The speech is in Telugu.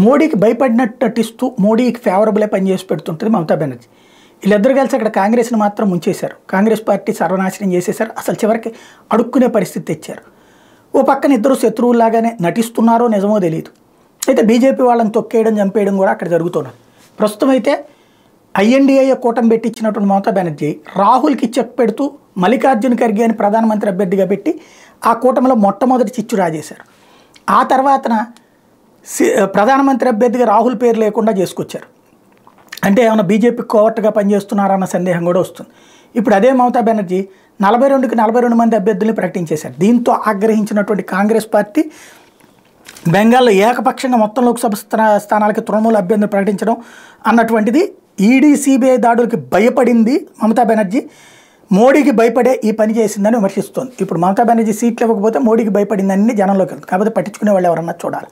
మోడీకి భయపడినట్టు నటిస్తూ మోడీకి ఫేవరబులే పనిచేసి పెడుతుంటుంది మమతా బెనర్జీ. వీళ్ళిద్దరు కలిసి అక్కడ కాంగ్రెస్ని మాత్రం ముంచేశారు. కాంగ్రెస్ పార్టీ సర్వనాశనం చేసేశారు. అసలు చివరికి అడుక్కునే పరిస్థితి తెచ్చారు. ఓ పక్కన ఇద్దరు శత్రువులాగానే నటిస్తున్నారో నిజమో తెలియదు. అయితే బీజేపీ వాళ్ళని తొక్కేయడం చంపేయడం కూడా అక్కడ జరుగుతున్నది. ప్రస్తుతం అయితే ఐఎన్డీఏ కూటమి పెట్టించినటువంటి మమతా బెనర్జీ రాహుల్కి చెక్ పెడుతూ మల్లికార్జున ఖర్గే అని ప్రధానమంత్రి అభ్యర్థిగా పెట్టి ఆ కూటమిలో మొట్టమొదటి చిచ్చు రాజేశారు. ఆ తర్వాతన ప్రధానమంత్రి అభ్యర్థిగా రాహుల్ పేరు లేకుండా చేసుకొచ్చారు. అంటే ఏమైనా బీజేపీ కోవర్ట్గా పనిచేస్తున్నారన్న సందేహం కూడా వస్తుంది. ఇప్పుడు అదే మమతా బెనర్జీ 42కి 42 మంది అభ్యర్థుల్ని ప్రకటించేశారు. దీంతో ఆగ్రహించినటువంటి కాంగ్రెస్ పార్టీ బెంగాల్లో ఏకపక్షంగా మొత్తం లోక్సభ స్థానాలకి తృణమూల అభ్యర్థులు ప్రకటించడం అన్నటువంటిది ఈడీ సిబిఐ దాడులకి భయపడింది మమతా బెనర్జీ. మోడీకి భయపడే ఈ పని చేసిందని విమర్శిస్తోంది. ఇప్పుడు మమతా బెనర్జీ సీట్లు ఇవ్వకపోతే మోడీకి భయపడిందని జనంలోకి వెళ్తుంది. కాకపోతే పట్టించుకునే వాళ్ళు ఎవరన్నా చూడాలి.